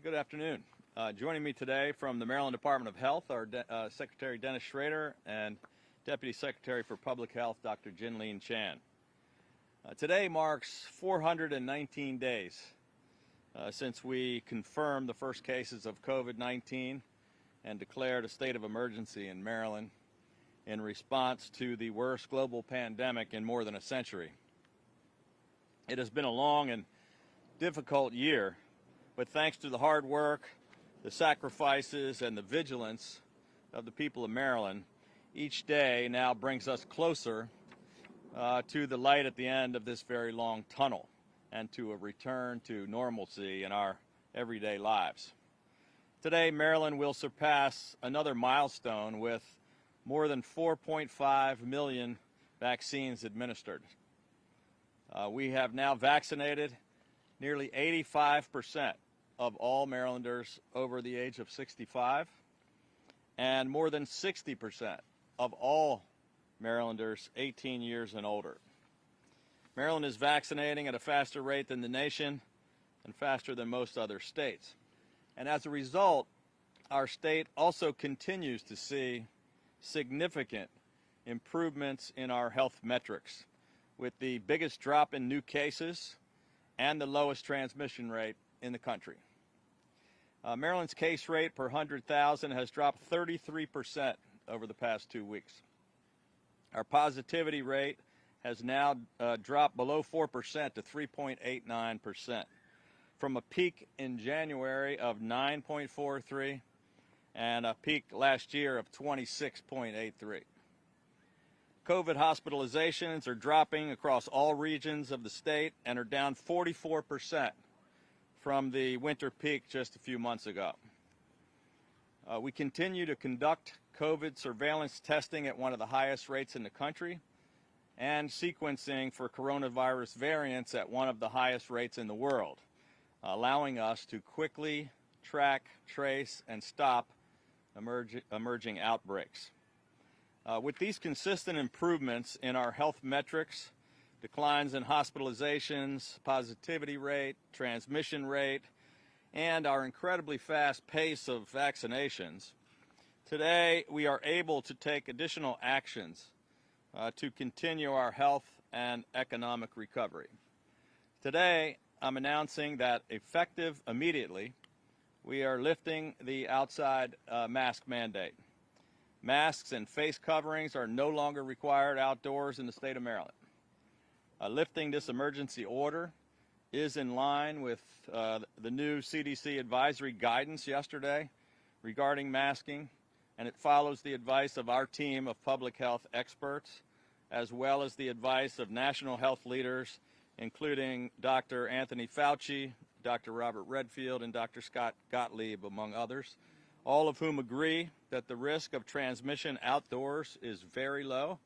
Good afternoon. Joining me today from the Maryland Department of Health are Secretary Dennis Schrader and Deputy Secretary for Public Health, Dr. Jinlene Chan. Today marks 419 days since we confirmed the first cases of COVID-19 and declared a state of emergency in Maryland in response to the worst global pandemic in more than a century. It has been a long and difficult year, but thanks to the hard work, the sacrifices, and the vigilance of the people of Maryland, each day now brings us closer to the light at the end of this very long tunnel and to a return to normalcy in our everyday lives. Today, Maryland will surpass another milestone with more than 4.5 million vaccines administered. We have now vaccinated nearly 85% of all Marylanders over the age of 65, and more than 60% of all Marylanders 18 years and older. Maryland is vaccinating at a faster rate than the nation and faster than most other states. And as a result, our state also continues to see significant improvements in our health metrics, with the biggest drop in new cases and the lowest transmission rate in the country. Maryland's case rate per 100,000 has dropped 33% over the past 2 weeks. Our positivity rate has now dropped below 4% to 3.89%, from a peak in January of 9.43 and a peak last year of 26.83. COVID hospitalizations are dropping across all regions of the state and are down 44% from the winter peak just a few months ago. We continue to conduct COVID surveillance testing at one of the highest rates in the country and sequencing for coronavirus variants at one of the highest rates in the world, allowing us to quickly track, trace, and stop emerging outbreaks. With these consistent improvements in our health metrics, declines in hospitalizations, positivity rate, transmission rate, and our incredibly fast pace of vaccinations, today we are able to take additional actions to continue our health and economic recovery. Today, I'm announcing that effective immediately, we are lifting the outside mask mandate. Masks and face coverings are no longer required outdoors in the state of Maryland. Lifting this emergency order is in line with the new CDC advisory guidance yesterday regarding masking, and it follows the advice of our team of public health experts, as well as the advice of national health leaders, including Dr. Anthony Fauci, Dr. Robert Redfield, and Dr. Scott Gottlieb, among others, all of whom agree that the risk of transmission outdoors is very low,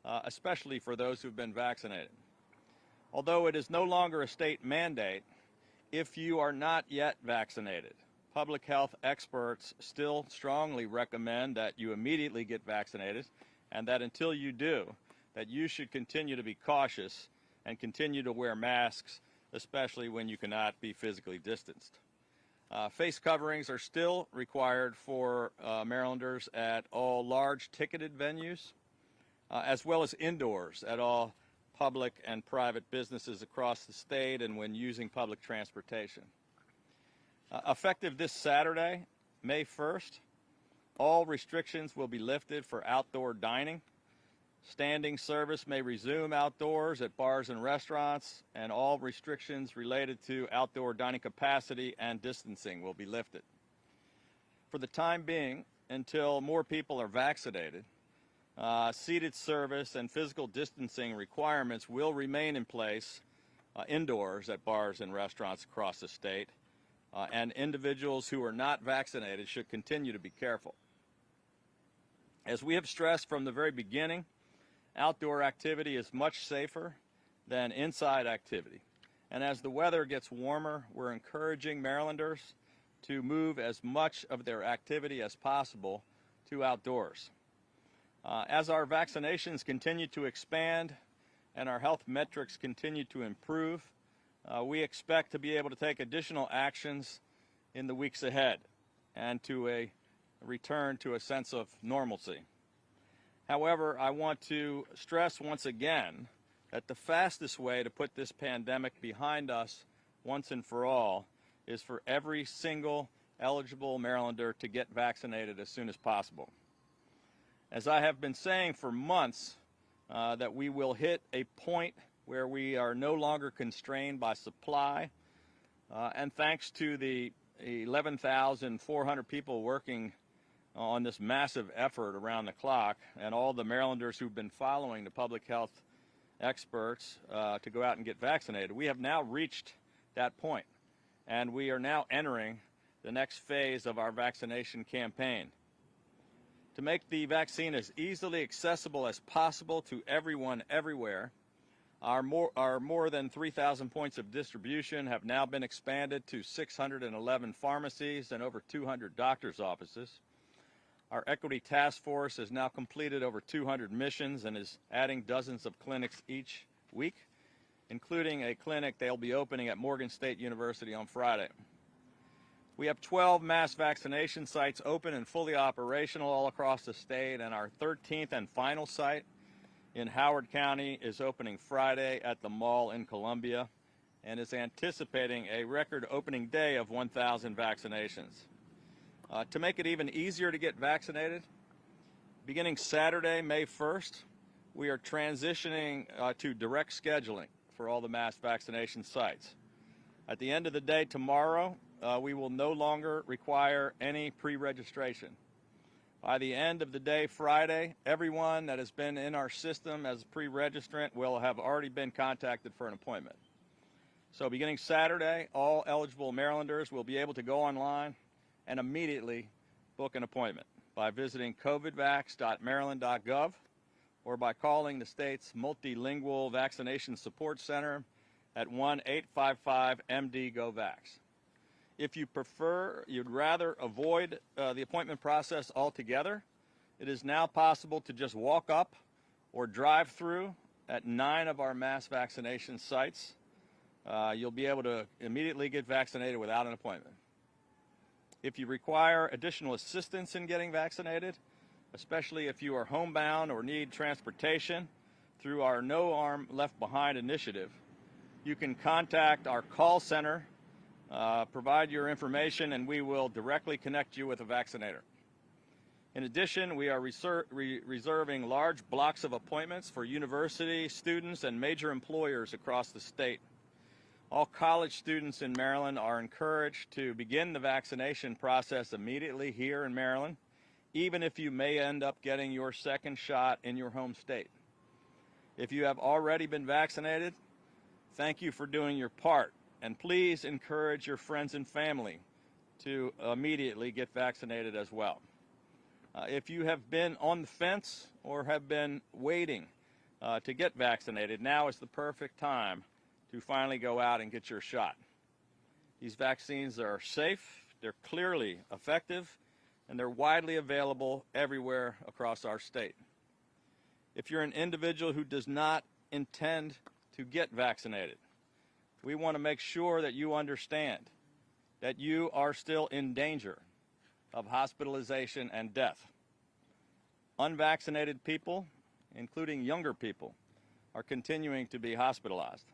especially for those who've been vaccinated. Although it is no longer a state mandate, if you are not yet vaccinated, public health experts still strongly recommend that you immediately get vaccinated, and that until you do, that you should continue to be cautious and continue to wear masks, especially when you cannot be physically distanced. Face coverings are still required for Marylanders at all large ticketed venues, as well as indoors at all public and private businesses across the state and when using public transportation. Effective this Saturday, May 1st, all restrictions will be lifted for outdoor dining. Standing service may resume outdoors at bars and restaurants, and all restrictions related to outdoor dining capacity and distancing will be lifted. For the time being, until more people are vaccinated, seated service and physical distancing requirements will remain in place indoors at bars and restaurants across the state, and individuals who are not vaccinated should continue to be careful. As we have stressed from the very beginning, outdoor activity is much safer than inside activity. And as the weather gets warmer, we're encouraging Marylanders to move as much of their activity as possible to outdoors. As our vaccinations continue to expand and our health metrics continue to improve, we expect to be able to take additional actions in the weeks ahead and to a return to a sense of normalcy. However, I want to stress once again that the fastest way to put this pandemic behind us once and for all is for every single eligible Marylander to get vaccinated as soon as possible. As I have been saying for months, that we will hit a point where we are no longer constrained by supply, and thanks to the 11,400 people working on this massive effort around the clock and all the Marylanders who've been following the public health experts to go out and get vaccinated, we have now reached that point, and we are now entering the next phase of our vaccination campaign. To make the vaccine as easily accessible as possible to everyone everywhere, our more than 3,000 points of distribution have now been expanded to 611 pharmacies and over 200 doctors' offices. Our Equity Task Force has now completed over 200 missions and is adding dozens of clinics each week, including a clinic they'll be opening at Morgan State University on Friday. We have 12 mass vaccination sites open and fully operational all across the state, and our 13th and final site in Howard County is opening Friday at the mall in Columbia and is anticipating a record opening day of 1,000 vaccinations. To make it even easier to get vaccinated, beginning Saturday, May 1st, we are transitioning to direct scheduling for all the mass vaccination sites. At the end of the day tomorrow, we will no longer require any pre-registration. By the end of the day Friday, everyone that has been in our system as a pre-registrant will have already been contacted for an appointment. So beginning Saturday, all eligible Marylanders will be able to go online and immediately book an appointment by visiting covidvax.maryland.gov or by calling the state's multilingual vaccination support center at 1-855-MD-GO-VAX. If you prefer, you'd rather avoid the appointment process altogether, it is now possible to just walk up or drive through at 9 of our mass vaccination sites. You'll be able to immediately get vaccinated without an appointment. If you require additional assistance in getting vaccinated, especially if you are homebound or need transportation through our No Arm Left Behind initiative, you can contact our call center, provide your information, and we will directly connect you with a vaccinator. In addition, we are reserving large blocks of appointments for university students and major employers across the state. All college students in Maryland are encouraged to begin the vaccination process immediately here in Maryland, even if you may end up getting your second shot in your home state. If you have already been vaccinated, thank you for doing your part, and please encourage your friends and family to immediately get vaccinated as well. If you have been on the fence or have been waiting to get vaccinated, now is the perfect time to finally go out and get your shot. These vaccines are safe, they're clearly effective, and they're widely available everywhere across our state. If you're an individual who does not intend to get vaccinated, we want to make sure that you understand that you are still in danger of hospitalization and death. Unvaccinated people, including younger people, are continuing to be hospitalized.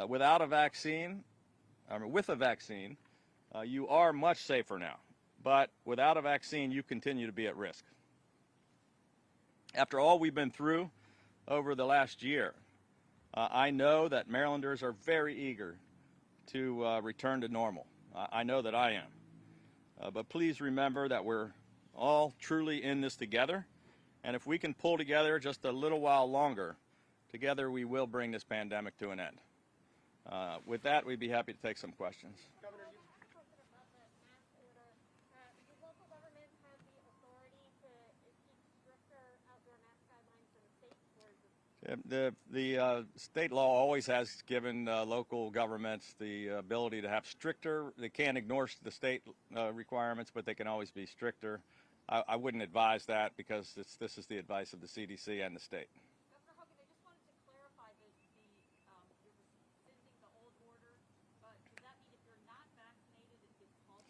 With a vaccine, you are much safer now, but without a vaccine, you continue to be at risk. After all we've been through over the last year, I know that Marylanders are very eager to return to normal. I know that I am. But please remember that we're all truly in this together, and if we can pull together just a little while longer, together we will bring this pandemic to an end. With that, we'd be happy to take some questions. Governor, you talked about the mask order. Do local governments have the authority to keep stricter outdoor mask guidelines than the state? The state law always has given local governments the ability to have stricter. They can't ignore the state requirements, but they can always be stricter. I wouldn't advise that because this is the advice of the CDC and the state. Governor Hogan, I just wanted to clarify that you're rescinding the old order, but does that mean if you're not vaccinated, it's halted?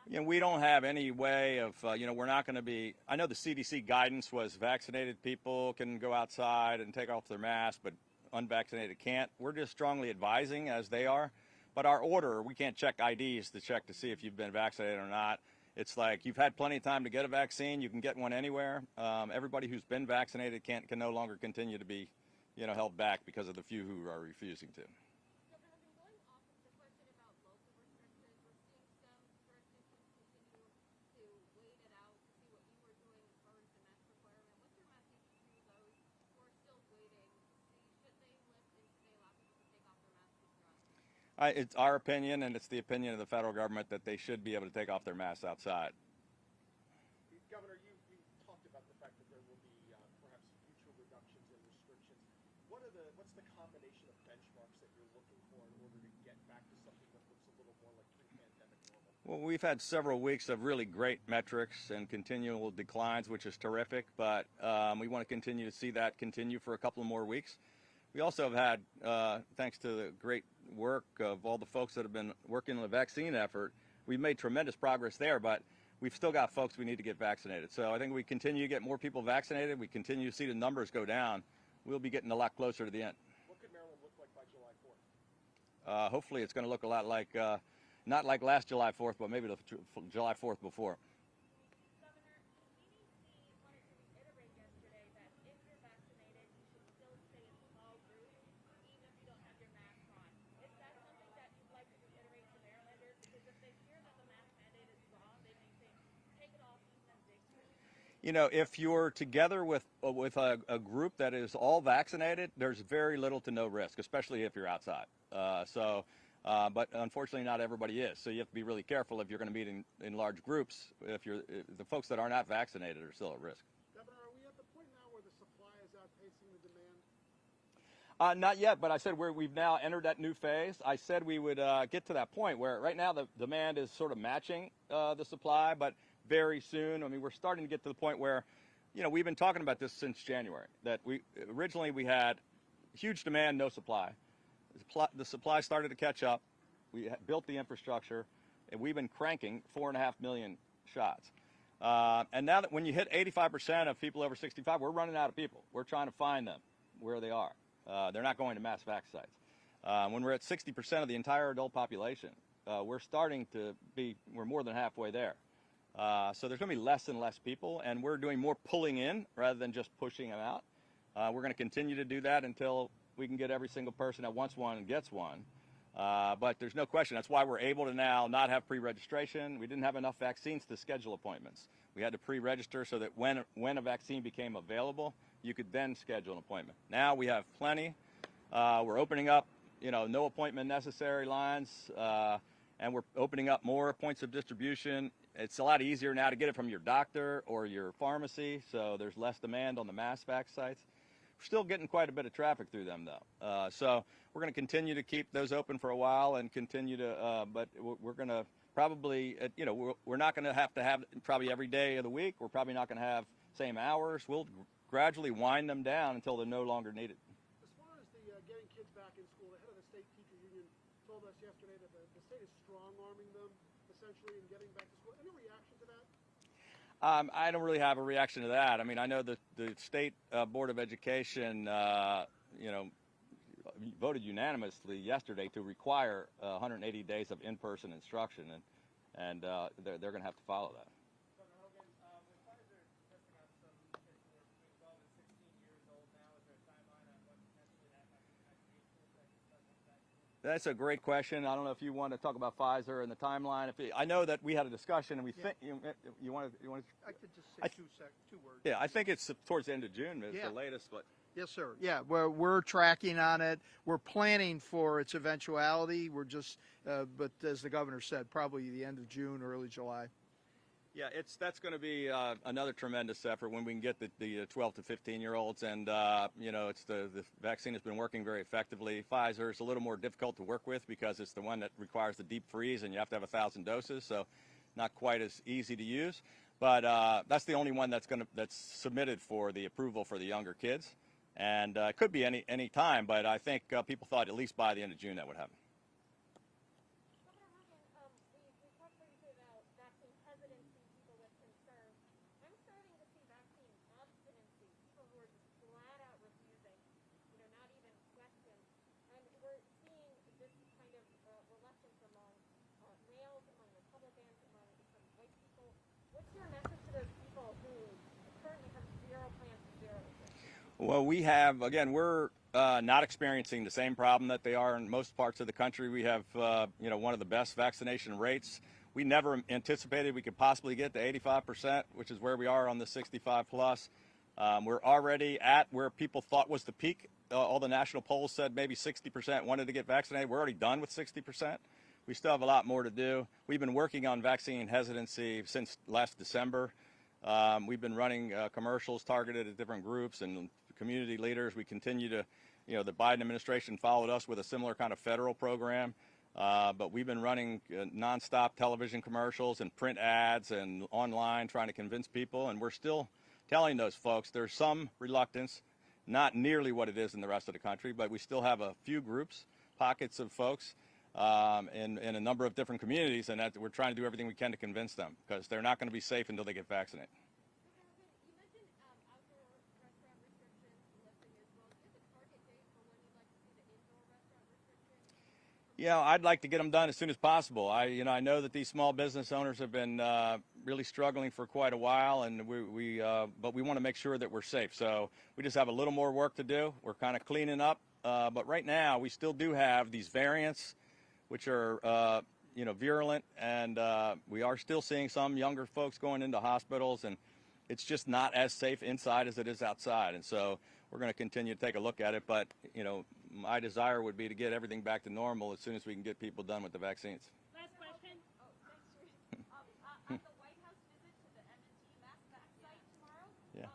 You know, we don't have any way of, we're not going to be, I know the CDC guidance was vaccinated people can go outside and take off their mask, but unvaccinated can't. We're just strongly advising as they are. But our order, we can't check IDs to check to see if you've been vaccinated or not. It's like you've had plenty of time to get a vaccine. You can get one anywhere. Everybody who's been vaccinated can no longer continue to be, held back because of the few who are refusing to. Governor, going off of the question about local restrictions, we're seeing some jurisdictions continue to wait it out to see what you were doing as far as the mask requirement. What's your message to those who are still waiting to see should they lift and should they allow people to take off their masks if they're outside? It's our opinion, and it's the opinion of the federal government that they should be able to take off their masks outside. Governor, you talked about the fact that there will be perhaps future reductions in restrictions. What's the combination of benchmarks that you're looking for in order to get back to something that looks a little more like pre-pandemic normal? Well, we've had several weeks of really great metrics and continual declines, which is terrific, but we want to continue to see that continue for a couple of more weeks. We also have had, thanks to the great work of all the folks that have been working on the vaccine effort, we've made tremendous progress there, but we've still got folks we need to get vaccinated. So I think we continue to get more people vaccinated. We continue to see the numbers go down. We'll be getting a lot closer to the end. What could Maryland look like by July 4th? Hopefully it's going to look a lot like, not like last July 4th, but maybe the July 4th before. Governor, the CDC wanted to reiterate yesterday that if you're vaccinated, you should still stay in small groups, even if you don't have your mask on. Is that something that you'd like to reiterate to Marylanders? Because if they hear that the mask mandate is wrong, they may think, take it off even in big groups. If you're together with a group that is all vaccinated, there's very little to no risk, especially if you're outside. But unfortunately, not everybody is. So you have to be really careful if you're going to meet in large groups. If the folks that are not vaccinated are still at risk. Governor, are we at the point now where the supply is outpacing the demand? Not yet, but I said we've now entered that new phase. I said we would get to that point where right now the demand is sort of matching the supply, but very soon, I mean, we're starting to get to the point where, we've been talking about this since January, that originally we had huge demand, no supply. The supply started to catch up. We built the infrastructure, and we've been cranking 4.5 million shots. And now that when you hit 85% of people over 65, we're running out of people. We're trying to find them where they are. They're not going to mass vac sites. When we're at 60% of the entire adult population, we're more than halfway there. So there's going to be less and less people, and we're doing more pulling in rather than just pushing them out. We're going to continue to do that until we can get every single person that wants one and gets one. But there's no question. That's why we're able to now not have pre-registration. We didn't have enough vaccines to schedule appointments. We had to pre-register so that when a vaccine became available, you could then schedule an appointment. Now we have plenty. We're opening up, no appointment necessary lines, and we're opening up more points of distribution. It's a lot easier now to get it from your doctor or your pharmacy, so there's less demand on the mass vac sites. We're still getting quite a bit of traffic through them, though. So we're going to continue to keep those open for a while and continue to, but we're going to probably, we're not going to have probably every day of the week. We're probably not going to have same hours. We'll gradually wind them down until they're no longer needed. As far as the getting kids back in school, the head of the state teachers union told us yesterday that the state is strong-arming them, essentially, in getting back to school. Any reaction to that? I don't really have a reaction to that. I mean, I know the State Board of Education, voted unanimously yesterday to require 180 days of in-person instruction, and they're going to have to follow that. Governor Hogan, with Pfizer testing out some kids who are between 12 and 16 years old now, is there a timeline on what potentially that might be vaccine? That's a great question. I don't know if you want to talk about Pfizer and the timeline. I know that we had a discussion, and we think you want to. I could just say two words. Yeah, I think it's towards the end of June. It's Yeah. the latest, but. Yes, sir. Yeah, we're tracking on it. We're planning for its eventuality. We're just, but as the governor said, probably the end of June, early July. Yeah, that's going to be another tremendous effort when we can get the 12 to 15-year-olds, and it's the vaccine has been working very effectively. Pfizer is a little more difficult to work with because it's the one that requires the deep freeze, and you have to have 1,000 doses, so not quite as easy to use. But that's the only one that's submitted for the approval for the younger kids, and it could be any time. But I think people thought at least by the end of June that would happen. Governor Hogan, we talked previously about vaccinations your message to those people who currently have zero plans for zero restrictions? Well, we have, again, we're not experiencing the same problem that they are in most parts of the country. We have, one of the best vaccination rates. We never anticipated we could possibly get to 85%, which is where we are on the 65 plus. We're already at where people thought was the peak. All the national polls said maybe 60% wanted to get vaccinated. We're already done with 60%. We still have a lot more to do. We've been working on vaccine hesitancy since last December. We've been running commercials targeted at different groups and community leaders. We continue to, the Biden administration followed us with a similar kind of federal program. But we've been running nonstop television commercials and print ads and online trying to convince people. And we're still telling those folks there's some reluctance, not nearly what it is in the rest of the country, but we still have a few groups, pockets of folks in a number of different communities, and that we're trying to do everything we can to convince them because they're not going to be safe until they get vaccinated. You mentioned outdoor restaurant restrictions lifting as well. Do you have a target date for when you'd like to see the indoor restaurant restrictions? Yeah, I'd like to get them done as soon as possible. I know that these small business owners have been really struggling for quite a while, and but we want to make sure that we're safe. So we just have a little more work to do. We're kind of cleaning up, but right now we still do have these variants, which are virulent, and we are still seeing some younger folks going into hospitals, and it's just not as safe inside as it is outside. And so we're going to continue to take a look at it, but my desire would be to get everything back to normal as soon as we can get people done with the vaccines. Last question. Oh, thanks, on the White House visit to the M&T mass vac site tomorrow, Yeah. Do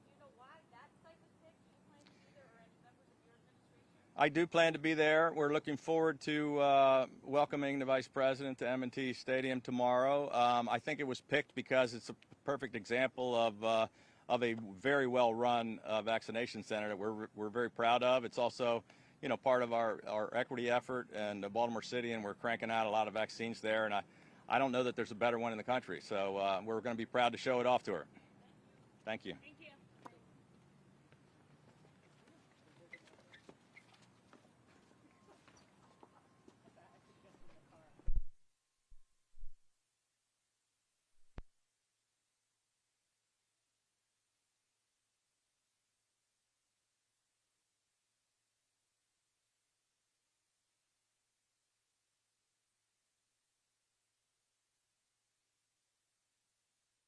you know why that site was picked? Do you plan to be there, or any members of your administration? I do plan to be there. We're looking forward to welcoming the Vice President to M&T Stadium tomorrow. I think it was picked because it's a perfect example of a very well-run vaccination center that we're very proud of. It's also, part of our equity effort in Baltimore City, and we're cranking out a lot of vaccines there. And I don't know that there's a better one in the country. So we're going to be proud to show it off to her. Thank you. Thank you.